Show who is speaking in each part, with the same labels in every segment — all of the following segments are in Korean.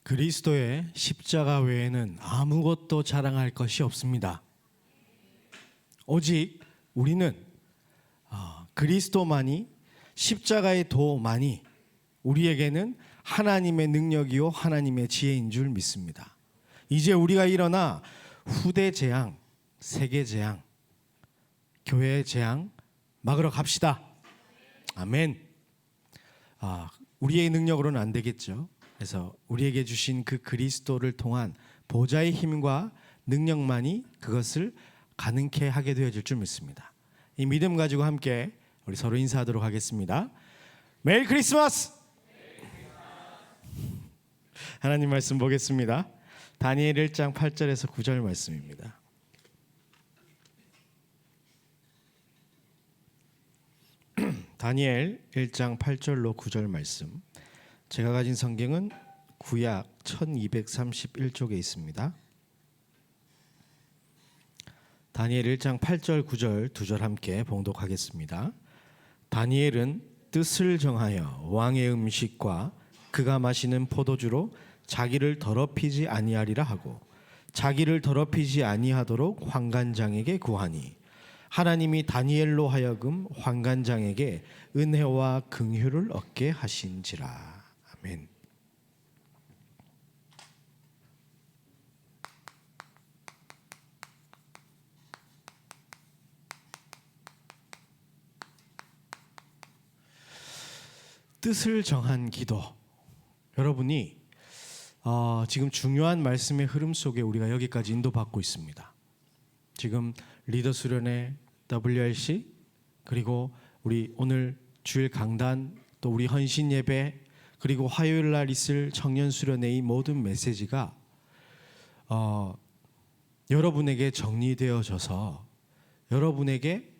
Speaker 1: 그리스도의 십자가 외에는 아무것도 자랑할 것이 없습니다. 오직 우리는 그리스도만이, 십자가의 도만이 우리에게는 하나님의 능력이요 하나님의 지혜인 줄 믿습니다. 이제 우리가 일어나 후대 재앙, 세계 재앙, 교회 재앙 막으러 갑시다. 아멘. 우리의 능력으로는 안 되겠죠. 그래서 우리에게 주신 그 그리스도를 통한 보좌의 힘과 능력만이 그것을 가능케 하게 되어질 줄 믿습니다. 이 믿음 가지고 함께 우리 서로 인사하도록 하겠습니다. 메리 크리스마스! 하나님 말씀 보겠습니다. 다니엘 1장 8절에서 9절 말씀입니다. 다니엘 1장 8절로 9절 말씀. 제가 가진 성경은 구약 1231쪽에 있습니다. 다니엘 1장 8절 9절 두 절 함께 봉독하겠습니다. 다니엘은 뜻을 정하여 왕의 음식과 그가 마시는 포도주로 자기를 더럽히지 아니하리라 하고 자기를 더럽히지 아니하도록 환관장에게 구하니 하나님이 다니엘로 하여금 환관장에게 은혜와 긍휼을 얻게 하신지라. 아멘. 뜻을 정한 기도. 여러분이 지금 중요한 말씀의 흐름 속에 우리가 여기까지 인도받고 있습니다. 지금 리더 수련회, WRC, 그리고 우리 오늘 주일 강단, 또 우리 헌신 예배, 그리고 화요일 날 있을 청년 수련회의 모든 메시지가 여러분에게 정리되어져서 여러분에게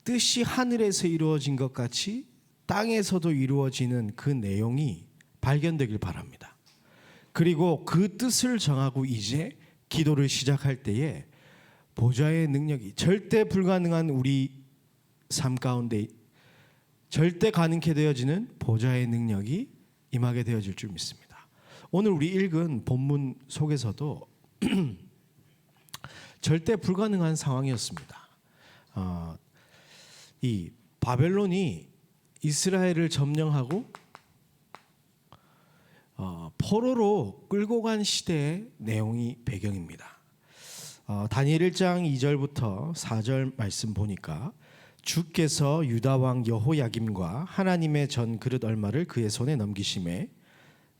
Speaker 1: 뜻이 하늘에서 이루어진 것 같이 땅에서도 이루어지는 그 내용이 발견되길 바랍니다. 그리고 그 뜻을 정하고 이제 기도를 시작할 때에 보좌의 능력이 절대 불가능한 우리 삶 가운데 절대 가능케 되어지는 보좌의 능력이 임하게 되어질 줄 믿습니다. 오늘 우리 읽은 본문 속에서도 절대 불가능한 상황이었습니다. 이 바벨론이 이스라엘을 점령하고 포로로 끌고 간 시대의 내용이 배경입니다. 다니엘 1장 2절부터 4절 말씀 보니까 주께서 유다 왕 여호야김과 하나님의 전 그릇 얼마를 그의 손에 넘기심에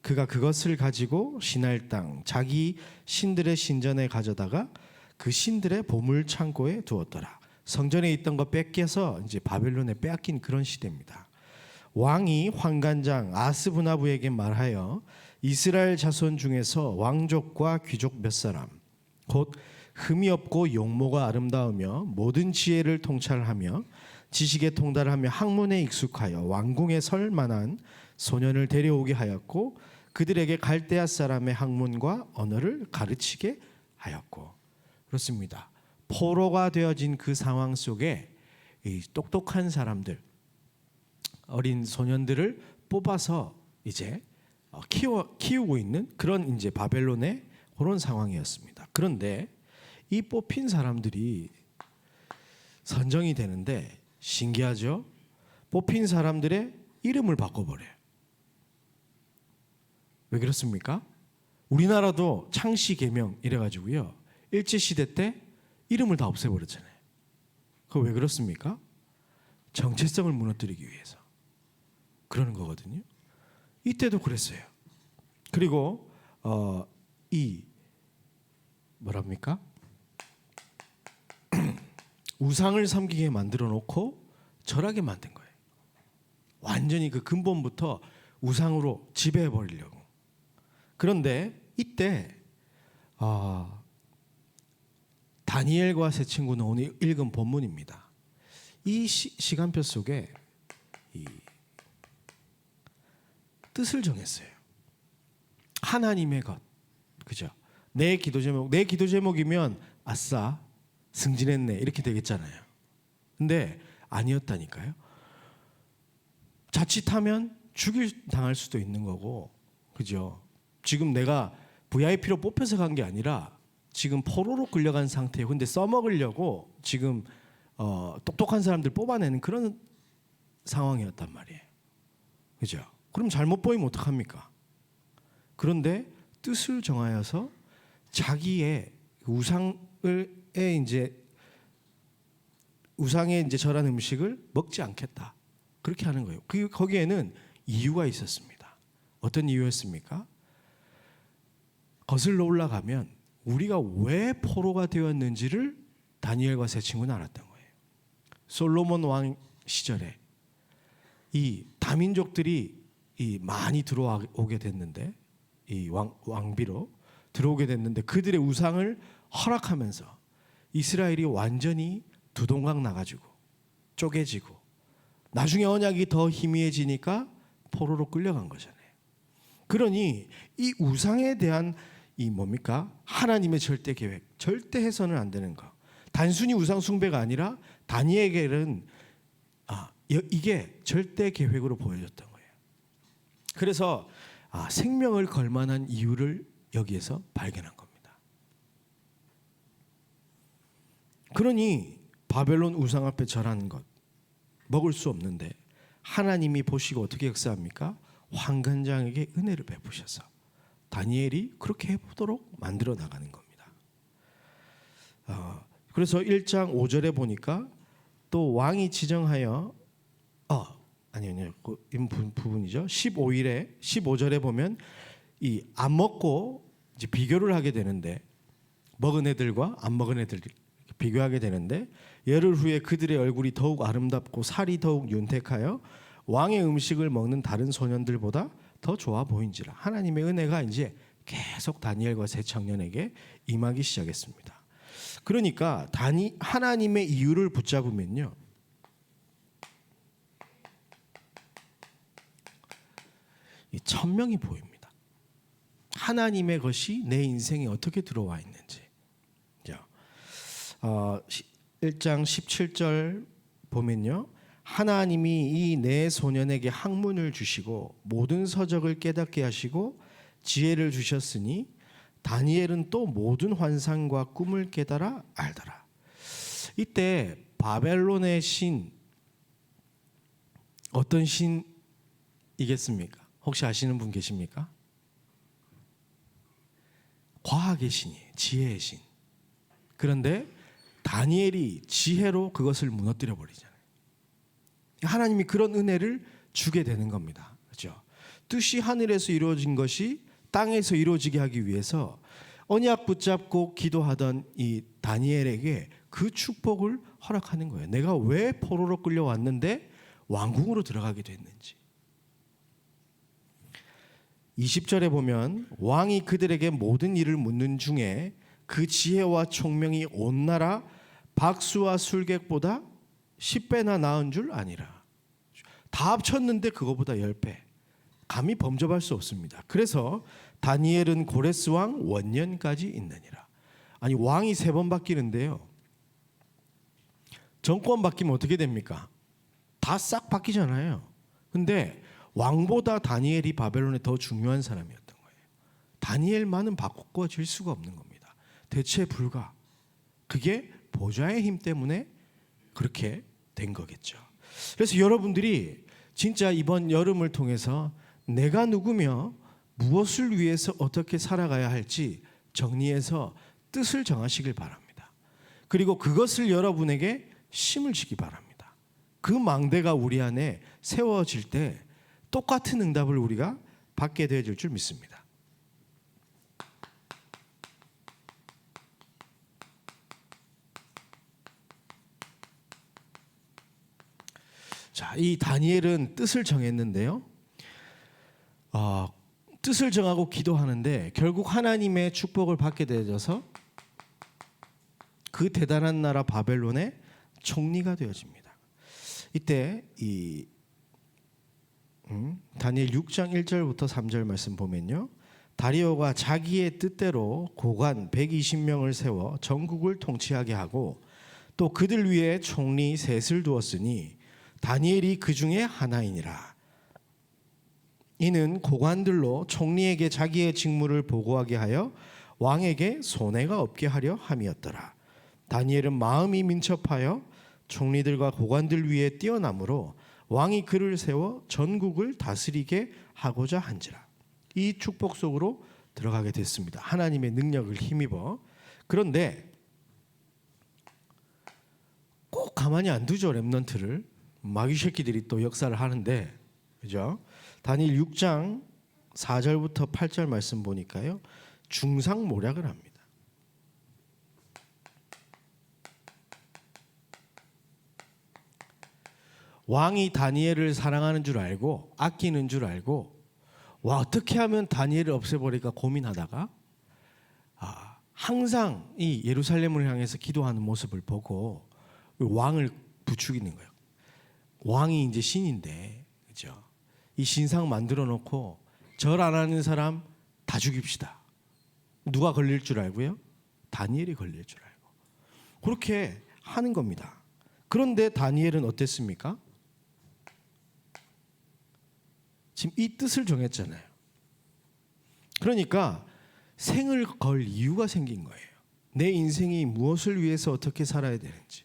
Speaker 1: 그가 그것을 가지고 시날 땅 자기 신들의 신전에 가져다가 그 신들의 보물 창고에 두었더라. 성전에 있던 거 뺏겨서 이제 바벨론에 빼앗긴 그런 시대입니다. 왕이 환관장 아스부나부에게 말하여 이스라엘 자손 중에서 왕족과 귀족 몇 사람 곧 흠이 없고 용모가 아름다우며 모든 지혜를 통찰하며 지식에 통달하며 학문에 익숙하여 왕궁에 설 만한 소년을 데려오게 하였고 그들에게 갈대아 사람의 학문과 언어를 가르치게 하였고. 그렇습니다. 포로가 되어진 그 상황 속에 이 똑똑한 사람들, 어린 소년들을 뽑아서 이제 키우고 있는 그런 이제 바벨론의 그런 상황이었습니다. 그런데 이 뽑힌 사람들이 선정이 되는데 신기하죠? 뽑힌 사람들의 이름을 바꿔버려요. 왜 그렇습니까? 우리나라도 창씨 계명 이래가지고요 일제시대 때 이름을 다 없애버렸잖아요. 그거 왜 그렇습니까? 정체성을 무너뜨리기 위해서 그러는 거거든요. 이때도 그랬어요. 그리고 이 뭐랍니까? 우상을 섬기게 만들어 놓고 절하게 만든 거예요. 완전히 그 근본부터 우상으로 지배해 버리려고. 그런데 이때 다니엘과 세 친구는 오늘 읽은 본문입니다. 이 시간표 속에 이 뜻을 정했어요. 하나님의 것, 그죠? 내 기도 제목이면 아싸 승진했네 이렇게 되겠잖아요. 근데 아니었다니까요. 자칫하면 당할 수도 있는 거고, 그죠? 지금 내가 VIP로 뽑혀서 간 게 아니라 지금 포로로 끌려간 상태예요. 근데 써먹으려고 지금 똑똑한 사람들 뽑아내는 그런 상황이었단 말이에요. 그죠? 그럼 잘못 보이면 어떡합니까? 그런데 뜻을 정하여서 자기의 우상에 이제 절한 음식을 먹지 않겠다. 그렇게 하는 거예요. 거기에는 이유가 있었습니다. 어떤 이유였습니까? 거슬러 올라가면 우리가 왜 포로가 되었는지를 다니엘과 세 친구는 알았던 거예요. 솔로몬 왕 시절에 이 다민족들이 많이 들어오게 됐는데, 이 왕비로 들어오게 됐는데 그들의 우상을 허락하면서 이스라엘이 완전히 두동강 나가지고 쪼개지고 나중에 언약이 더 희미해지니까 포로로 끌려간 거잖아요. 그러니 이 우상에 대한 이 뭡니까? 하나님의 절대 계획, 절대 해서는 안 되는 거. 단순히 우상 숭배가 아니라 다니엘에게는 이게 절대 계획으로 보여졌던 거예요. 그래서 생명을 걸 만한 이유를 여기에서 발견한 겁니다. 그러니 바벨론 우상 앞에 절하는 것 먹을 수 없는데 하나님이 보시고 어떻게 역사합니까? 환관장에게 은혜를 베푸셔서 다니엘이 그렇게 해보도록 만들어 나가는 겁니다. 그래서 1장 5절에 보니까 또 왕이 지정하여 아니요 이 부분이죠. 15절에 보면 이 안 먹고 이제 비교를 하게 되는데 먹은 애들과 안 먹은 애들 비교하게 되는데 열흘 후에 그들의 얼굴이 더욱 아름답고 살이 더욱 윤택하여 왕의 음식을 먹는 다른 소년들보다 더 좋아 보인지라. 하나님의 은혜가 이제 계속 다니엘과 세 청년에게 임하기 시작했습니다. 그러니까 하나님의 이유를 붙잡으면요, 이 천명이 보입니다. 하나님의 것이 내 인생에 어떻게 들어와 있는지. 1장 17절 보면요, 하나님이 이 네 소년에게 학문을 주시고 모든 서적을 깨닫게 하시고 지혜를 주셨으니 다니엘은 또 모든 환상과 꿈을 깨달아 알더라. 이때 바벨론의 신, 어떤 신이겠습니까? 혹시 아시는 분 계십니까? 과학의 신이에요. 지혜의 신. 그런데 다니엘이 지혜로 그것을 무너뜨려 버리잖아요. 하나님이 그런 은혜를 주게 되는 겁니다. 그렇죠? 뜻이 하늘에서 이루어진 것이 땅에서 이루어지게 하기 위해서 언약 붙잡고 기도하던 이 다니엘에게 그 축복을 허락하는 거예요. 내가 왜 포로로 끌려왔는데 왕궁으로 들어가게 됐는지. 20절에 보면 왕이 그들에게 모든 일을 묻는 중에 그 지혜와 총명이 온 나라 박수와 술객보다 10배나 나은 줄 아니라. 다 합쳤는데 그거보다 10배. 감히 범접할 수 없습니다. 그래서 다니엘은 고레스 왕 원년까지 있느니라. 아니, 왕이 3번 바뀌는데요, 정권 바뀌면 어떻게 됩니까? 다 싹 바뀌잖아요. 근데 왕보다 다니엘이 바벨론에 더 중요한 사람이었던 거예요. 다니엘만은 바꿔질 수가 없는 겁니다. 대체 불가. 그게 보좌의 힘 때문에 그렇게 된 거겠죠. 그래서 여러분들이 진짜 이번 여름을 통해서 내가 누구며 무엇을 위해서 어떻게 살아가야 할지 정리해서 뜻을 정하시길 바랍니다. 그리고 그것을 여러분에게 심을 주기 바랍니다. 그 망대가 우리 안에 세워질 때 똑같은 응답을 우리가 받게 되어질 줄 믿습니다. 자, 이 다니엘은 뜻을 정했는데요, 뜻을 정하고 기도하는데 결국 하나님의 축복을 받게 되어져서 그 대단한 나라 바벨론의 총리가 되어집니다. 이때 이 다니엘 6장 1절부터 3절 말씀 보면요, 다리오가 자기의 뜻대로 고관 120명을 세워 전국을 통치하게 하고 또 그들 위에 총리 셋을 두었으니 다니엘이 그 중에 하나이니라. 이는 고관들로 총리에게 자기의 직무를 보고하게 하여 왕에게 손해가 없게 하려 함이었더라. 다니엘은 마음이 민첩하여 총리들과 고관들 위에 뛰어나므로 왕이 그를 세워 전국을 다스리게 하고자 한지라. 이 축복 속으로 들어가게 됐습니다. 하나님의 능력을 힘입어. 그런데 꼭 가만히 안 두죠. 렘넌트를. 마귀 새끼들이 또 역사를 하는데, 그죠? 다니엘 6장 4절부터 8절 말씀 보니까요, 중상모략을 합니다. 왕이 다니엘을 사랑하는 줄 알고 아끼는 줄 알고, 와, 어떻게 하면 다니엘을 없애버릴까 고민하다가 항상 이 예루살렘을 향해서 기도하는 모습을 보고 왕을 부추기는 거예요. 왕이 이제 신인데, 그죠? 이 신상 만들어 놓고 절 안 하는 사람 다 죽입시다. 누가 걸릴 줄 알고요? 다니엘이 걸릴 줄 알고. 그렇게 하는 겁니다. 그런데 다니엘은 어땠습니까? 지금 이 뜻을 정했잖아요. 그러니까 생을 걸 이유가 생긴 거예요. 내 인생이 무엇을 위해서 어떻게 살아야 되는지.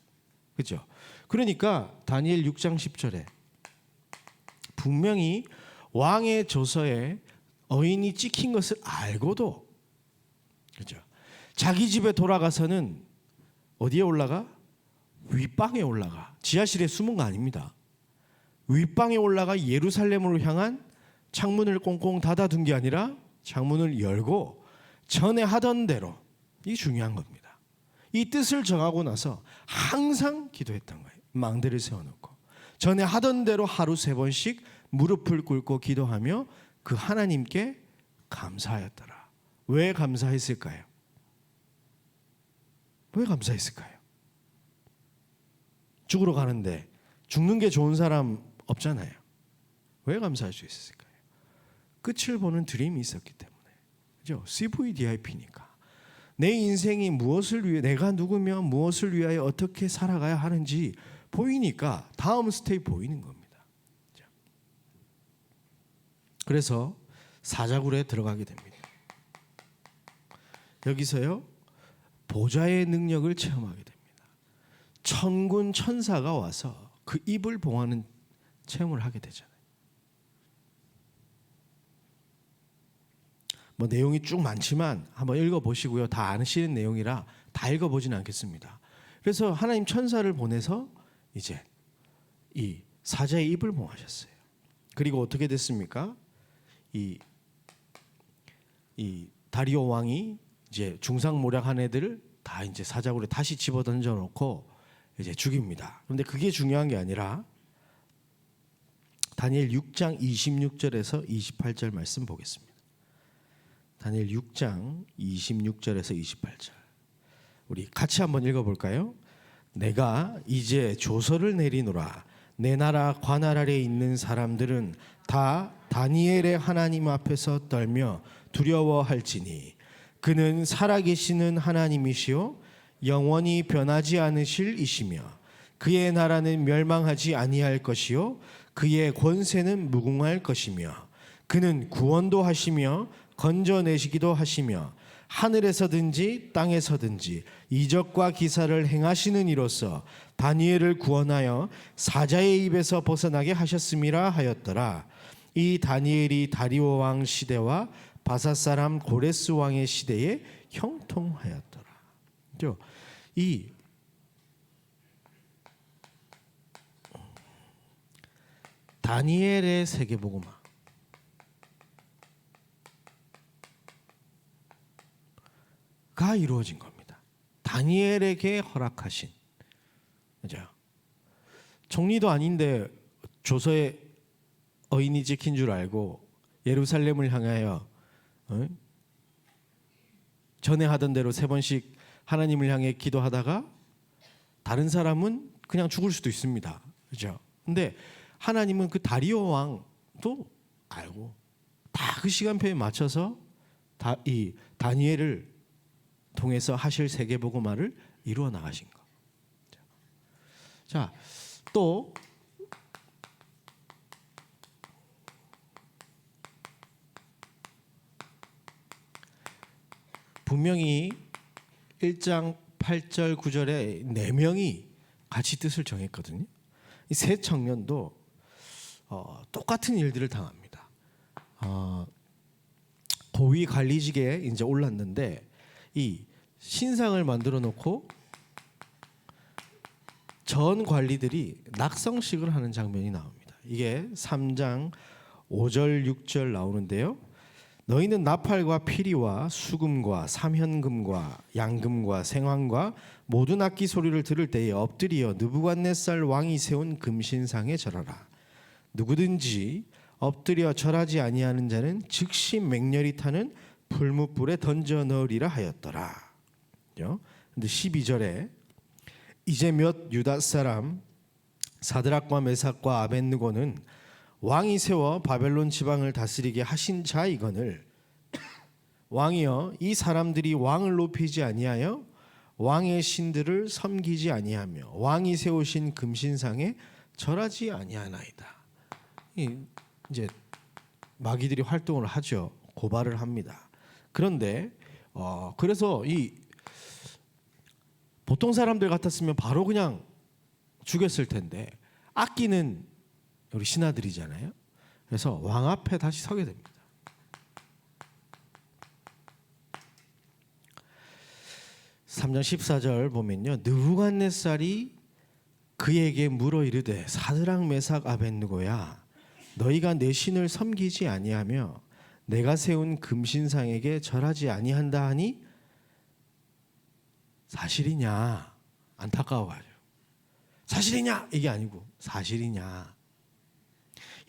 Speaker 1: 그죠? 그러니까 다니엘 6장 10절에 분명히 왕의 조서에 어인이 찍힌 것을 알고도, 그죠? 자기 집에 돌아가서는 어디에 올라가? 윗방에 올라가. 지하실에 숨은 거 아닙니다. 윗방에 올라가 예루살렘으로 향한 창문을 꽁꽁 닫아둔 게 아니라 창문을 열고 전에 하던 대로, 이게 중요한 겁니다. 이 뜻을 정하고 나서 항상 기도했던 거예요. 망대를 세워놓고 전에 하던 대로 하루 3번씩 무릎을 꿇고 기도하며 그 하나님께 감사하였더라. 왜 감사했을까요? 왜 감사했을까요? 죽으러 가는데 죽는 게 좋은 사람 없잖아요. 왜 감사할 수 있었을까요? 끝을 보는 드림이 있었기 때문에. 그죠? CVDIP니까. 내 인생이 무엇을 위해, 내가 누구며 무엇을 위하여 어떻게 살아가야 하는지 보이니까 다음 스테이 보이는 겁니다. 그래서 사자굴에 들어가게 됩니다. 여기서요, 보좌의 능력을 체험하게 됩니다. 천군 천사가 와서 그 입을 봉하는 체험을 하게 되잖아요. 뭐 내용이 쭉 많지만 한번 읽어보시고요. 다 아시는 내용이라 다 읽어보지는 않겠습니다. 그래서 하나님 천사를 보내서 이제 이 사자의 입을 봉하셨어요. 그리고 어떻게 됐습니까? 이 다리오 왕이 이제 중상모략한 애들을 다 이제 사자굴에 다시 집어 던져 놓고 이제 죽입니다. 그런데 그게 중요한 게 아니라 다니엘 6장 26절에서 28절 말씀 보겠습니다. 다니엘 6장 26절에서 28절. 우리 같이 한번 읽어볼까요? 내가 이제 조서를 내리노라. 내 나라 관할 아래에 있는 사람들은 다 다니엘의 하나님 앞에서 떨며 두려워할지니 그는 살아계시는 하나님이시요 영원히 변하지 않으실 이시며 그의 나라는 멸망하지 아니할 것이요 그의 권세는 무궁할 것이며 그는 구원도 하시며 건져내시기도 하시며 하늘에서든지 땅에서든지 이적과 기사를 행하시는 이로써 다니엘을 구원하여 사자의 입에서 벗어나게 하셨음이라 하였더라. 이 다니엘이 다리오 왕 시대와 바사 사람 고레스 왕의 시대에 형통하였더라. 이 다니엘의 세계복음화, 가 이루어진 겁니다. 다니엘에게 허락하신, 그죠? 총리도 아닌데 조서에 어인이 찍힌 줄 알고 예루살렘을 향하여 전에 하던 대로 3번씩 하나님을 향해 기도하다가 다른 사람은 그냥 죽을 수도 있습니다. 그죠? 근데 하나님은 그 다리오 왕도 알고 다 그 시간표에 맞춰서 이 다니엘을 통해서 하실 세계복음화를 이루어 나가신 거. 자, 또 분명히 1장 8절 9절에 4명이 같이 뜻을 정했거든요. 이 세 청년도 똑같은 일들을 당합니다. 고위 관리직에 이제 올랐는데 이 신상을 만들어 놓고 전 관리들이 낙성식을 하는 장면이 나옵니다. 이게 3장 5절 6절 나오는데요. 너희는 나팔과 피리와 수금과 삼현금과 양금과 생황과 모든 악기 소리를 들을 때에 엎드리어 느부갓네살 왕이 세운 금신상에 절하라. 누구든지 엎드려 절하지 아니하는 자는 즉시 맹렬히 타는 풀무불에 던져 넣으리라 하였더라. 근데 12절에 이제 몇 유다 사람 사드락과 메삭과 아벳느고는 왕이 세워 바벨론 지방을 다스리게 하신 자이거늘 왕이여 이 사람들이 왕을 높이지 아니하여 왕의 신들을 섬기지 아니하며 왕이 세우신 금신상에 절하지 아니하나이다. 이제 마귀들이 활동을 하죠. 고발을 합니다. 그런데 그래서 이 보통 사람들 같았으면 바로 그냥 죽였을 텐데 악기는 우리 신하들이잖아요. 그래서 왕 앞에 다시 서게 됩니다. (3장 14절) 보면요, 느부갓네살이 그에게 물어 이르되 사드락 메삭 아벳느고야 너희가 내 신을 섬기지 아니하며 내가 세운 금신상에게 절하지 아니한다 하니 사실이냐? 안타까워가지고 사실이냐? 이게 아니고 사실이냐?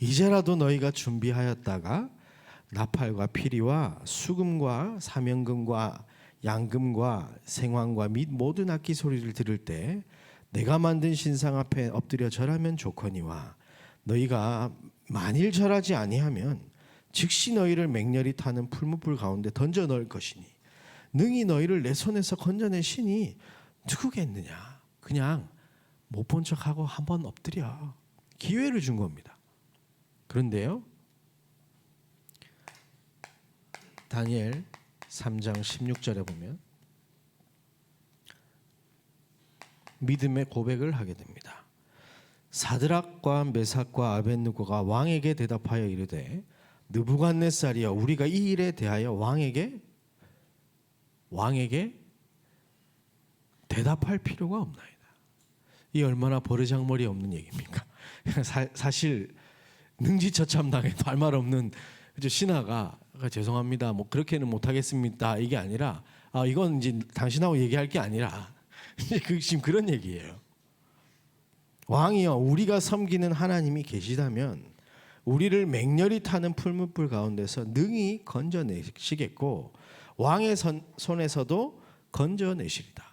Speaker 1: 이제라도 너희가 준비하였다가 나팔과 피리와 수금과 사명금과 양금과 생황과 및 모든 악기 소리를 들을 때 내가 만든 신상 앞에 엎드려 절하면 좋거니와 너희가 만일 절하지 아니하면 즉시 너희를 맹렬히 타는 풀무불 가운데 던져 넣을 것이니 능히 너희를 내 손에서 건져내시니 누구겠느냐. 그냥 못 본 척하고 한번 엎드려. 기회를 준 겁니다. 그런데요, 다니엘 3장 16절에 보면 믿음의 고백을 하게 됩니다. 사드락과 메삭과 아벳느고가 왕에게 대답하여 이르되 느부갓네살이여 우리가 이 일에 대하여 왕에게 대답할 필요가 없나이다. 이 얼마나 버르장머리 없는 얘기입니까? 사실 능지처참당해도 할 말 없는 신하가 죄송합니다, 뭐 그렇게는 못하겠습니다 이게 아니라 이건 이제 당신하고 얘기할 게 아니라 지금 그런 얘기예요. 왕이여 우리가 섬기는 하나님이 계시다면 우리를 맹렬히 타는 풀무불 가운데서 능히 건져내시겠고 왕의 손에서도 건져내시리다.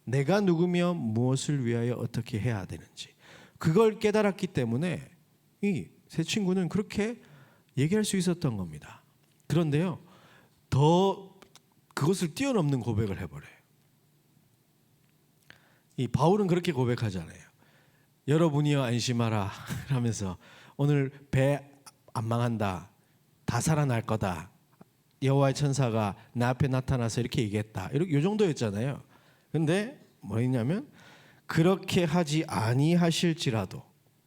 Speaker 1: 내가 누구며 무엇을 위하여 어떻게 해야 되는지 그걸 깨달았기 때문에 이 세 친구는 그렇게 얘기할 수 있었던 겁니다. 그런데요, 더 그것을 뛰어넘는 고백을 해버려요. 이 바울은 그렇게 고백하잖아요. 여러분이여 안심하라 하면서 오늘 배 안 망한다, 다 살아날 거다, 여호와의 천사가 내 앞에 나타나서 이렇게 얘기했다, 이렇게 요 정도였잖아요. 근데 뭐였냐면 그렇게 하지 아니하실지라도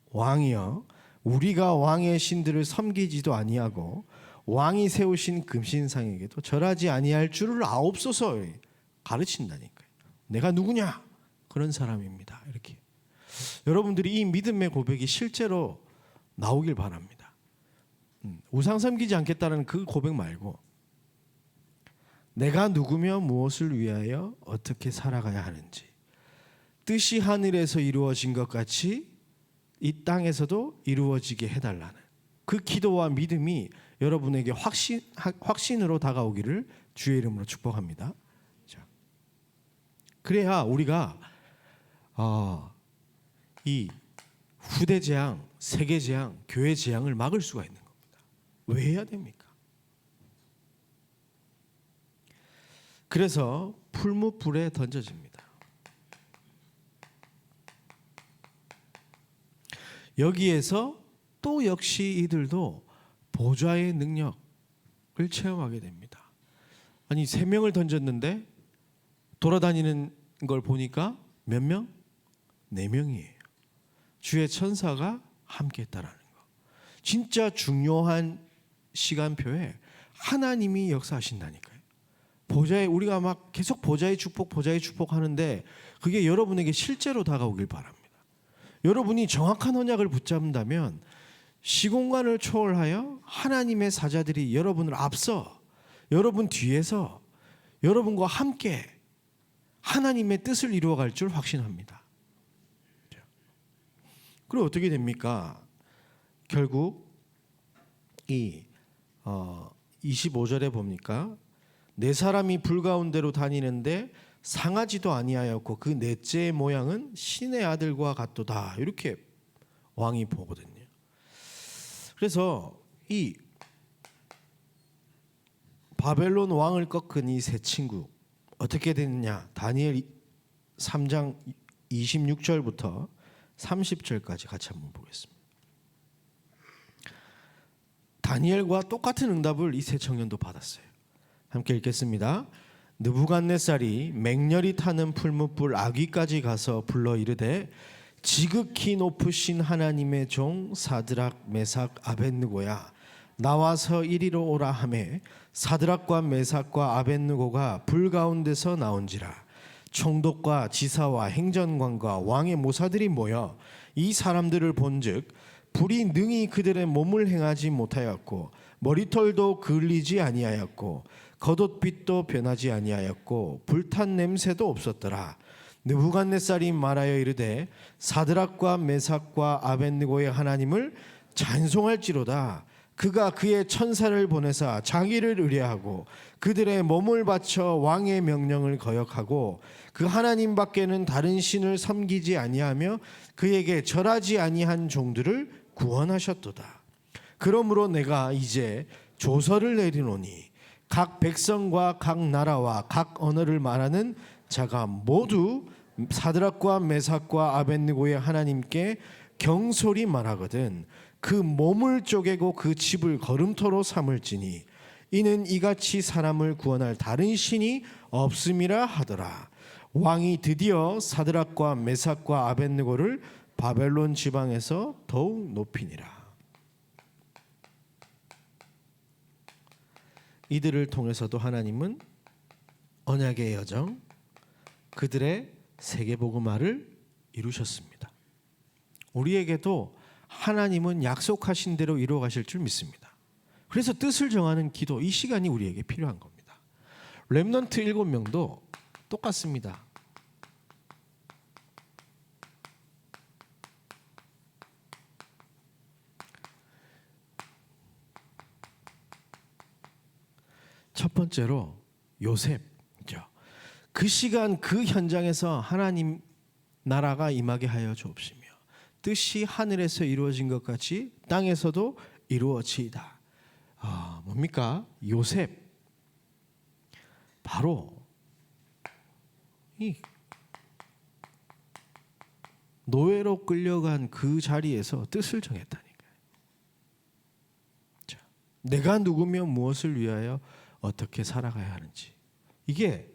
Speaker 1: 왕이여 우리가 왕의 신들을 섬기지도 아니하고 왕이 세우신 금신상에게도 절하지 아니할 줄을 아옵소서 가르친다니까요. 내가 누구냐? 그런 사람입니다. 이렇게 여러분들이 이 믿음의 고백이 실제로 나오길 바랍니다. 우상 섬기지 않겠다는 그 고백 말고 내가 누구며 무엇을 위하여 어떻게 살아가야 하는지 뜻이 하늘에서 이루어진 것 같이 이 땅에서도 이루어지게 해달라는 그 기도와 믿음이 여러분에게 확신으로 다가오기를 주의 이름으로 축복합니다. 그래야 우리가 이 후대 재앙, 세계 재앙, 교회 재앙을 막을 수가 있는 겁니다. 왜 해야 됩니까? 그래서 풀무불에 던져집니다. 여기에서 또 역시 이들도 보좌의 능력을 체험하게 됩니다. 아니 3명을 던졌는데 돌아다니는 걸 보니까 몇 명? 4명이에요. 주의 천사가 함께 했다라는 거. 진짜 중요한 시간표에 하나님이 역사하신다니까요. 보좌에 우리가 막 계속 보좌의 축복 하는데 그게 여러분에게 실제로 다가오길 바랍니다. 여러분이 정확한 언약을 붙잡는다면 시공간을 초월하여 하나님의 사자들이 여러분을 앞서 여러분 뒤에서 여러분과 함께 하나님의 뜻을 이루어갈 줄 확신합니다. 그리고 어떻게 됩니까? 결국 이 25절에 보니까 네 사람이 불 가운데로 다니는데 상하지도 아니하였고 그 넷째의 모양은 신의 아들과 같도다. 이렇게 왕이 보거든요. 그래서 이 바벨론 왕을 꺾은 이 세 친구 어떻게 됐느냐? 다니엘 3장 26절부터 30절까지 같이 한번 보겠습니다. 다니엘과 똑같은 응답을 이 세 청년도 받았어요. 함께 읽겠습니다. 느부갓네살이 맹렬히 타는 풀무불 아귀까지 가서 불러 이르되 지극히 높으신 하나님의 종 사드락 메삭 아벳느고야 나와서 이리로 오라 하매 사드락과 메삭과 아벳느고가 불 가운데서 나온지라. 총독과 지사와 행전관과 왕의 모사들이 모여 이 사람들을 본즉 불이 능히 그들의 몸을 행하지 못하였고 머리털도 그을리지 아니하였고 겉옷빛도 변하지 아니하였고 불탄 냄새도 없었더라. 느부갓네살이 말하여 이르되 사드락과 메삭과 아벳느고의 하나님을 찬송할지로다. 그가 그의 천사를 보내사 자기를 의뢰하고 그들의 몸을 바쳐 왕의 명령을 거역하고 그 하나님 밖에는 다른 신을 섬기지 아니하며 그에게 절하지 아니한 종들을 구원하셨도다. 그러므로 내가 이제 조서를 내리노니 각 백성과 각 나라와 각 언어를 말하는 자가 모두 사드락과 메삭과 아벳느고의 하나님께 경솔히 말하거든 그 몸을 쪼개고 그 집을 걸음터로 삼을지니 이는 이같이 사람을 구원할 다른 신이 없음이라 하더라. 왕이 드디어 사드락과 메삭과 아벳느고를 바벨론 지방에서 더욱 높이니라. 이들을 통해서도 하나님은 언약의 여정, 그들의 세계복음화를 이루셨습니다. 우리에게도 하나님은 약속하신 대로 이루어 가실 줄 믿습니다. 그래서 뜻을 정하는 기도, 이 시간이 우리에게 필요한 겁니다. 렘넌트 7명도 똑같습니다. 첫 번째로 요셉이죠. 그 시간 그 현장에서 하나님 나라가 임하게 하여 주옵시며 뜻이 하늘에서 이루어진 것 같이 땅에서도 이루어지이다. 뭡니까? 요셉. 바로 이 노예로 끌려간 그 자리에서 뜻을 정했다니까요. 자, 내가 누구며 무엇을 위하여 어떻게 살아가야 하는지. 이게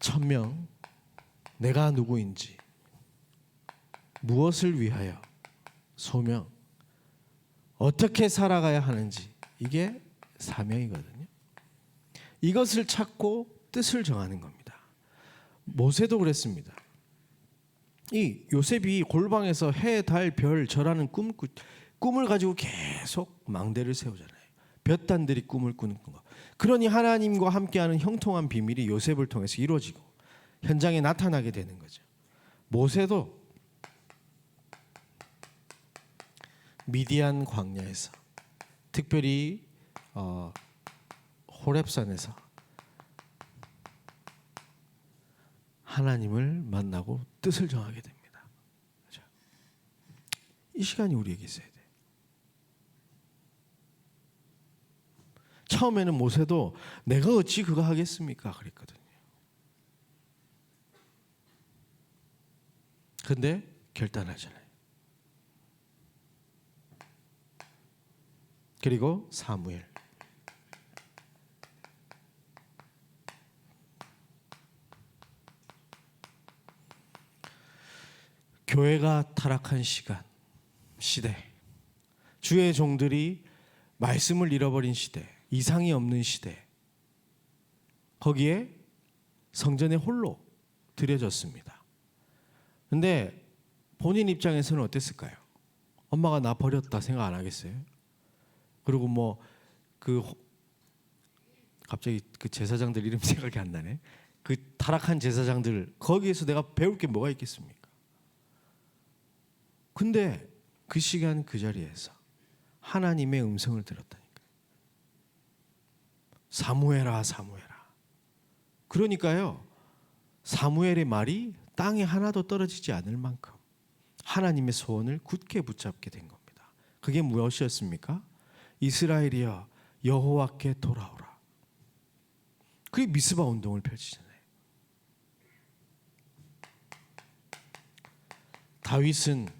Speaker 1: 천명, 내가 누구인지, 무엇을 위하여, 소명, 어떻게 살아가야 하는지, 이게 사명이거든요. 이것을 찾고 뜻을 정하는 겁니다. 모세도 그랬습니다. 이 요셉이 골방에서 해, 달, 별, 절하는 꿈을 가지고 계속 망대를 세우잖아요. 볕단들이 꿈을 꾸는 거. 그러니 하나님과 함께하는 형통한 비밀이 요셉을 통해서 이루어지고 현장에 나타나게 되는 거죠. 모세도 미디안 광야에서, 특별히 호렙산에서 하나님을 만나고 뜻을 정하게 됩니다. 그렇죠? 이 시간이 우리에게 있어야 돼요. 처음에는 모세도 내가 어찌 그거 하겠습니까? 그랬거든요. 근데 결단하잖아요. 그리고 사무엘. 교회가 타락한 시대, 주의 종들이 말씀을 잃어버린 시대, 이상이 없는 시대, 거기에 성전에 홀로 들여졌습니다. 근데 본인 입장에서는 어땠을까요? 엄마가 나 버렸다 생각 안 하겠어요? 그리고 갑자기 그 제사장들 이름 생각이 안 나네. 그 타락한 제사장들, 거기에서 내가 배울 게 뭐가 있겠습니까? 근데 그 시간 그 자리에서 하나님의 음성을 들었다니까요. 사무엘아, 사무엘아. 그러니까요, 사무엘의 말이 땅에 하나도 떨어지지 않을 만큼 하나님의 소원을 굳게 붙잡게 된 겁니다. 그게 무엇이었습니까? 이스라엘이여, 여호와께 돌아오라. 그게 미스바 운동을 펼치잖아요. 다윗은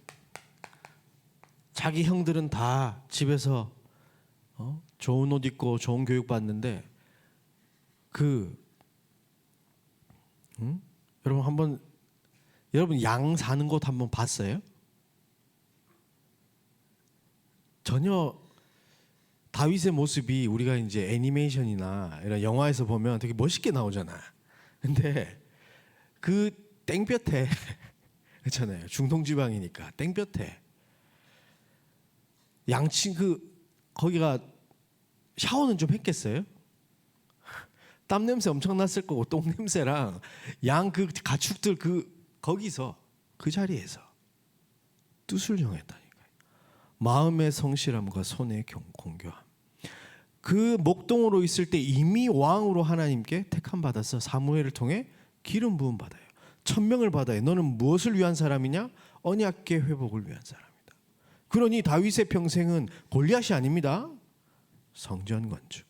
Speaker 1: 자기 형들은 다 집에서 좋은 옷 입고 좋은 교육 받는데 여러분 양 사는 곳 한번 봤어요? 전혀 다윗의 모습이 우리가 이제 애니메이션이나 이런 영화에서 보면 되게 멋있게 나오잖아. 근데 그 땡볕에 그렇잖아요. 중동 지방이니까 땡볕에 양친 거기가 샤워는 좀 했겠어요? 땀 냄새 엄청 났을 거고 똥 냄새랑 양 그 가축들 거기서 그 자리에서 뜻을 정했다니까요. 마음의 성실함과 손의 공교함. 그 목동으로 있을 때 이미 왕으로 하나님께 택함 받아서 사무엘을 통해 기름 부음 받아요. 천명을 받아요. 너는 무엇을 위한 사람이냐? 언약궤 회복을 위한 사람이다. 그러니 다윗의 평생은 골리앗이 아닙니다. 성전 건축.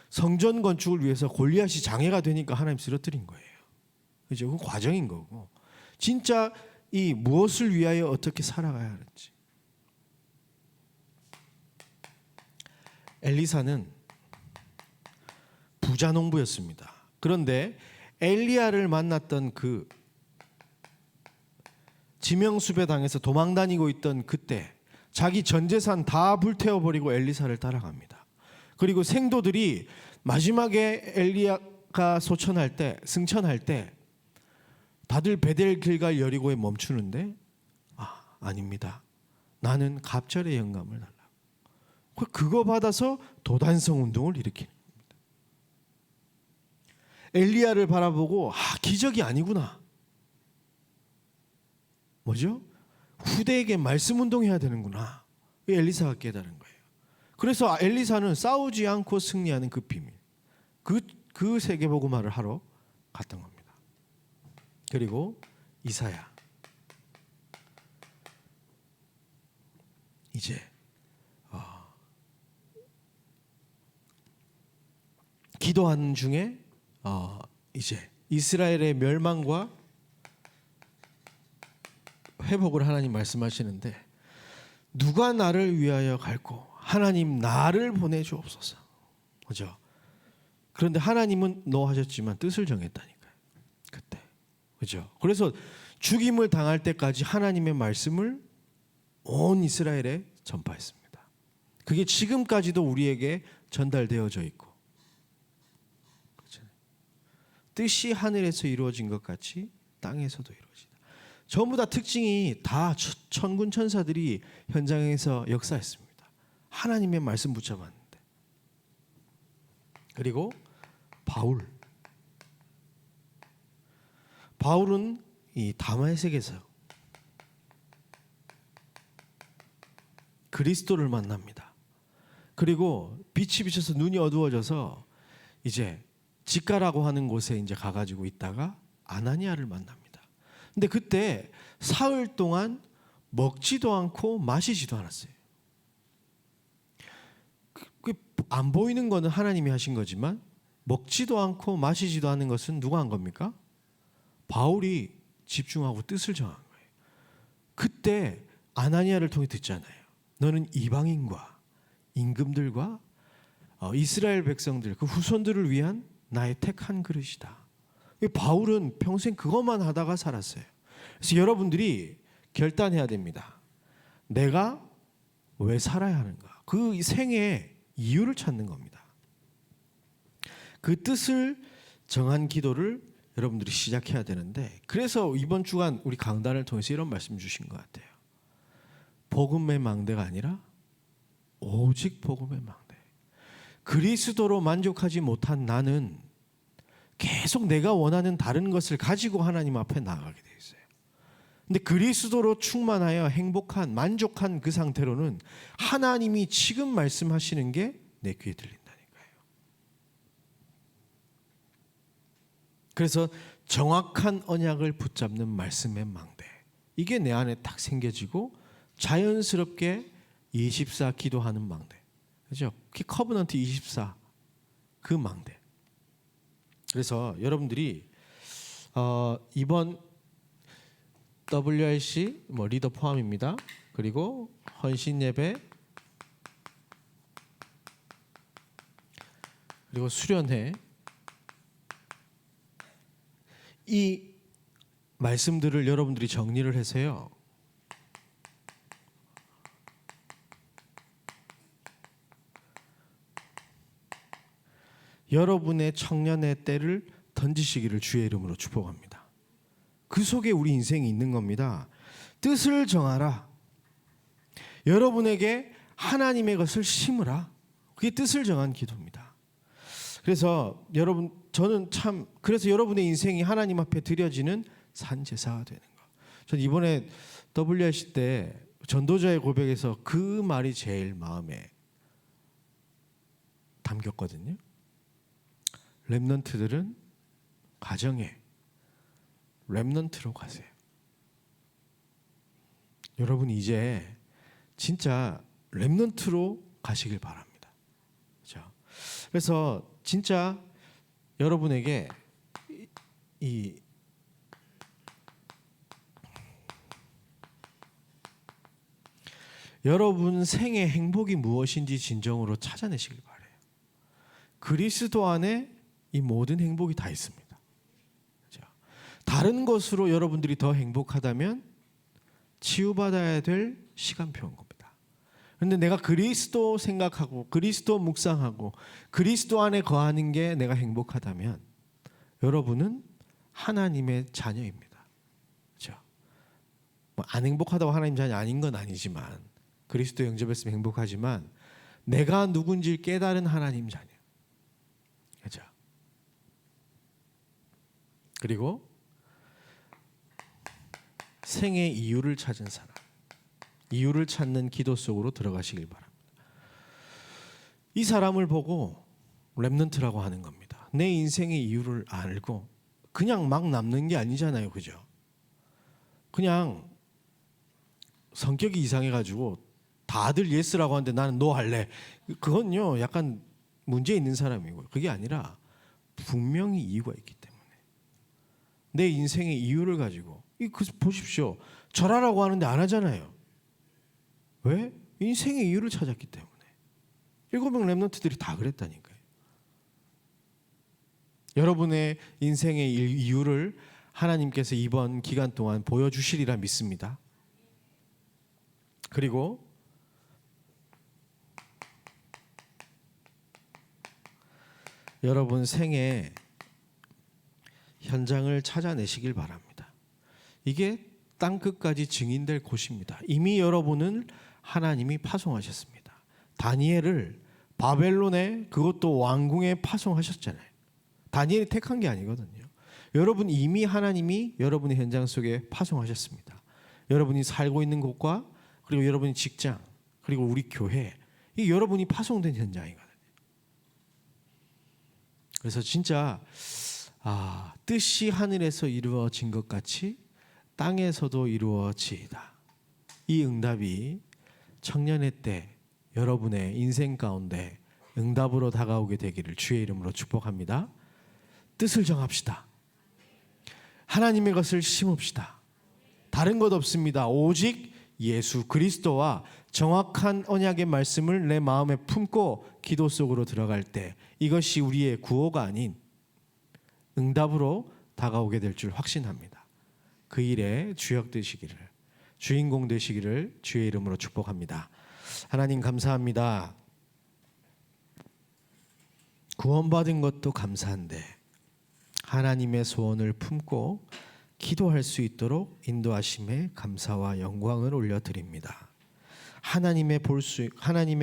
Speaker 1: 성전 건축을 위해서 골리앗이 장애가 되니까 하나님 쓰러뜨린 거예요. 그죠? 그 과정인 거고. 진짜 이 무엇을 위하여 어떻게 살아가야 하는지. 엘리사는 부자 농부였습니다. 그런데 엘리야를 만났던 그 지명수배 당해서 도망 다니고 있던 그때 자기 전 재산 다 불태워버리고 엘리사를 따라갑니다. 그리고 생도들이 마지막에 엘리야가 승천할 때 다들 베델 길갈 여리고에 멈추는데 아닙니다. 나는 갑절의 영감을 달라고. 그거 받아서 도단성 운동을 일으키는 겁니다. 엘리야를 바라보고 기적이 아니구나. 뭐죠? 후대에게 말씀 운동해야 되는구나. 엘리사가 깨달은 거예요. 그래서 엘리사는 싸우지 않고 승리하는 그 비밀, 그 세계복음화를 하러 갔던 겁니다. 그리고 이사야, 이제 기도하는 중에 이제 이스라엘의 멸망과 회복을 하나님 말씀하시는데, 누가 나를 위하여 갈고 하나님 나를 보내주옵소서. 그죠? 그런데 하나님은 너 하셨지만 뜻을 정했다니까요. 그때. 그죠? 그래서 죽임을 당할 때까지 하나님의 말씀을 온 이스라엘에 전파했습니다. 그게 지금까지도 우리에게 전달되어져 있고, 그렇죠? 뜻이 하늘에서 이루어진 것 같이 땅에서도 이루어진다. 전부 다 특징이 다 천군 천사들이 현장에서 역사했습니다. 하나님의 말씀 붙잡았는데. 그리고 바울은 이 다메섹에서 그리스도를 만납니다. 그리고 빛이 비쳐서 눈이 어두워져서 이제 직가라고 하는 곳에 이제 가가지고 있다가 아나니아를 만납니다. 근데 그때 사흘 동안 먹지도 않고 마시지도 않았어요. 안 보이는 거는 하나님이 하신 거지만 먹지도 않고 마시지도 않는 것은 누가 한 겁니까? 바울이 집중하고 뜻을 정한 거예요. 그때 아나니아를 통해 듣잖아요. 너는 이방인과 임금들과 이스라엘 백성들, 그 후손들을 위한 나의 택한 그릇이다. 바울은 평생 그것만 하다가 살았어요. 그래서 여러분들이 결단해야 됩니다. 내가 왜 살아야 하는가? 그 생애의 이유를 찾는 겁니다. 그 뜻을 정한 기도를 여러분들이 시작해야 되는데, 그래서 이번 주간 우리 강단을 통해서 이런 말씀 주신 것 같아요. 복음의 망대가 아니라 오직 복음의 망대. 그리스도로 만족하지 못한 나는 계속 내가 원하는 다른 것을 가지고 하나님 앞에 나아가게 돼 있어요. 근데 그리스도로 충만하여 행복한, 만족한 그 상태로는 하나님이 지금 말씀하시는 게 내 귀에 들린다니까요. 그래서 정확한 언약을 붙잡는 말씀의 망대, 이게 내 안에 딱 생겨지고 자연스럽게 24 기도하는 망대, 그죠? 커버넌트 24 그 망대. 그래서 여러분들이 이번 WRC 리더 포함입니다. 그리고 헌신 예배, 그리고 수련회, 이 말씀들을 여러분들이 정리를 해서요, 여러분의 청년의 때를 던지시기를 주의 이름으로 축복합니다. 그 속에 우리 인생이 있는 겁니다. 뜻을 정하라. 여러분에게 하나님의 것을 심으라. 그게 뜻을 정한 기도입니다. 그래서 여러분, 저는 참, 그래서 여러분의 인생이 하나님 앞에 드려지는 산제사가 되는 거. 전 이번에 WRC 때 전도자의 고백에서 그 말이 제일 마음에 담겼거든요. 렘넌트들은 가정에 렘넌트로 가세요. 여러분 이제 진짜 렘넌트로 가시길 바랍니다. 그렇죠? 그래서 진짜 여러분에게 이 여러분 생의 행복이 무엇인지 진정으로 찾아내시길 바라요. 그리스도 안에 이 모든 행복이 다 있습니다. 그렇죠? 다른 것으로 여러분들이 더 행복하다면 치유받아야 될 시간표인 겁니다. 그런데 내가 그리스도 생각하고 그리스도 묵상하고 그리스도 안에 거하는 게 내가 행복하다면 여러분은 하나님의 자녀입니다. 그렇죠? 안 행복하다고 하나님 자녀 아닌 건 아니지만, 그리스도 영접했으면 행복하지만 내가 누군지 깨달은 하나님 자녀. 그렇죠? 그리고 생의 이유를 찾은 사람, 이유를 찾는 기도 속으로 들어가시길 바랍니다. 이 사람을 보고 렘넌트라고 하는 겁니다. 내 인생의 이유를 알고 그냥 막 남는 게 아니잖아요, 그죠? 그냥 성격이 이상해가지고 다들 예스라고 하는데 나는 노 할래. 그건요, 약간 문제 있는 사람이고요. 그게 아니라 분명히 이유가 있기 때문에 내 인생의 이유를 가지고, 보십시오. 절하라고 하는데 안 하잖아요. 왜? 인생의 이유를 찾았기 때문에. 7명 렘넌트들이 다 그랬다니까요. 여러분의 인생의 이유를 하나님께서 이번 기간 동안 보여주시리라 믿습니다. 그리고 여러분 생애 현장을 찾아내시길 바랍니다. 이게 땅끝까지 증인될 곳입니다. 이미 여러분은 하나님이 파송하셨습니다. 다니엘을 바벨론에, 그것도 왕궁에 파송하셨잖아요. 다니엘이 택한 게 아니거든요. 여러분 이미 하나님이 여러분의 현장 속에 파송하셨습니다. 여러분이 살고 있는 곳과 그리고 여러분의 직장 그리고 우리 교회, 이게 여러분이 파송된 현장이거든요. 그래서 진짜 뜻이 하늘에서 이루어진 것 같이 땅에서도 이루어지이다. 이 응답이 청년의 때 여러분의 인생 가운데 응답으로 다가오게 되기를 주의 이름으로 축복합니다. 뜻을 정합시다. 하나님의 것을 심읍시다. 다른 것 없습니다. 오직 예수 그리스도와 정확한 언약의 말씀을 내 마음에 품고 기도 속으로 들어갈 때 이것이 우리의 구호가 아닌 응답으로 다가오게 될 줄 확신합니다. 그 일에 주역 되시기를, 주인공 되시기를 주의 이름으로 축복합니다. 하나님 감사합니다. 구원받은 것도 감사한데 하나님의 소원을 품고 기도할 수 있도록 인도하심에 감사와 영광을 올려드립니다. 하나님의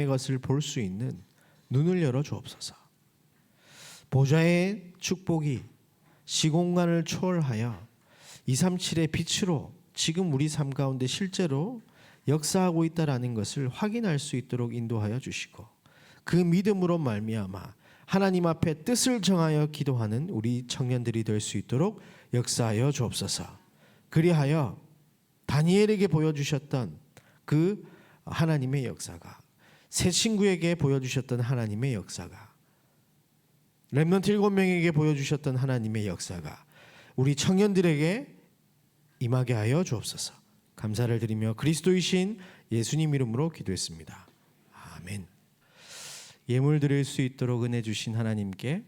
Speaker 1: 것을 볼 수 있는 눈을 열어 주옵소서. 보좌의 축복이 시공간을 초월하여 237의 빛으로 지금 우리 삶 가운데 실제로 역사하고 있다라는 것을 확인할 수 있도록 인도하여 주시고, 그 믿음으로 말미암아 하나님 앞에 뜻을 정하여 기도하는 우리 청년들이 될 수 있도록 역사하여 주옵소서. 그리하여 다니엘에게 보여주셨던 그 하나님의 역사가, 새 친구에게 보여주셨던 하나님의 역사가, 렘넌트 7명에게 보여주셨던 하나님의 역사가 우리 청년들에게 임하게 하여 주옵소서. 감사를 드리며 그리스도이신 예수님 이름으로 기도했습니다. 아멘. 예물 드릴 수 있도록 은혜 주신 하나님께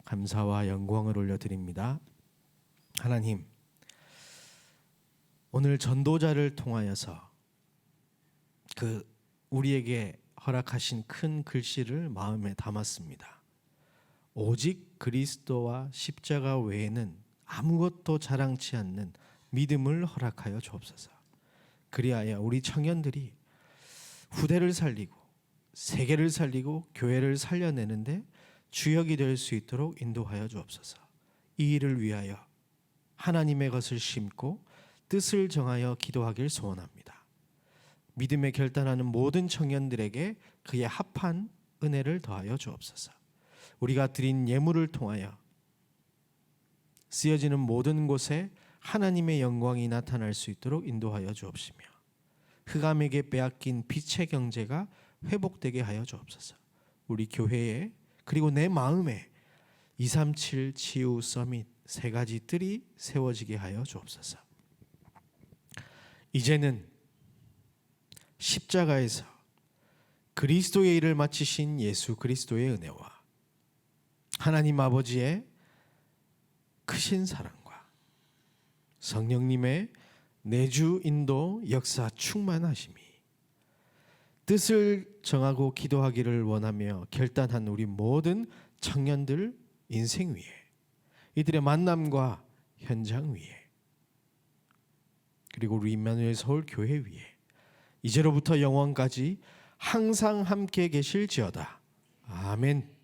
Speaker 1: 감사와 영광을 올려드립니다. 하나님, 오늘 전도자를 통하여서 그 우리에게 허락하신 큰 글씨를 마음에 담았습니다. 오직 그리스도와 십자가 외에는 아무것도 자랑치 않는 믿음을 허락하여 주옵소서. 그리하여 우리 청년들이 후대를 살리고 세계를 살리고 교회를 살려내는데 주역이 될 수 있도록 인도하여 주옵소서. 이 일을 위하여 하나님의 것을 심고 뜻을 정하여 기도하길 소원합니다. 믿음에 결단하는 모든 청년들에게 그에 합한 은혜를 더하여 주옵소서. 우리가 드린 예물을 통하여 쓰여지는 모든 곳에 하나님의 영광이 나타날 수 있도록 인도하여 주옵시며, 흑암에게 빼앗긴 빛의 경제가 회복되게 하여 주옵소서. 우리 교회에 그리고 내 마음에 237 치유 서밋 세 가지 뜰이 세워지게 하여 주옵소서. 이제는 십자가에서 그리스도의 일을 마치신 예수 그리스도의 은혜와 하나님 아버지의 크신 사랑과 성령님의 내주 인도 역사 충만하심이 뜻을 정하고 기도하기를 원하며 결단한 우리 모든 청년들 인생 위에, 이들의 만남과 현장 위에, 그리고 우리 임마누엘 서울 교회 위에 이제로부터 영원까지 항상 함께 계실지어다. 아멘.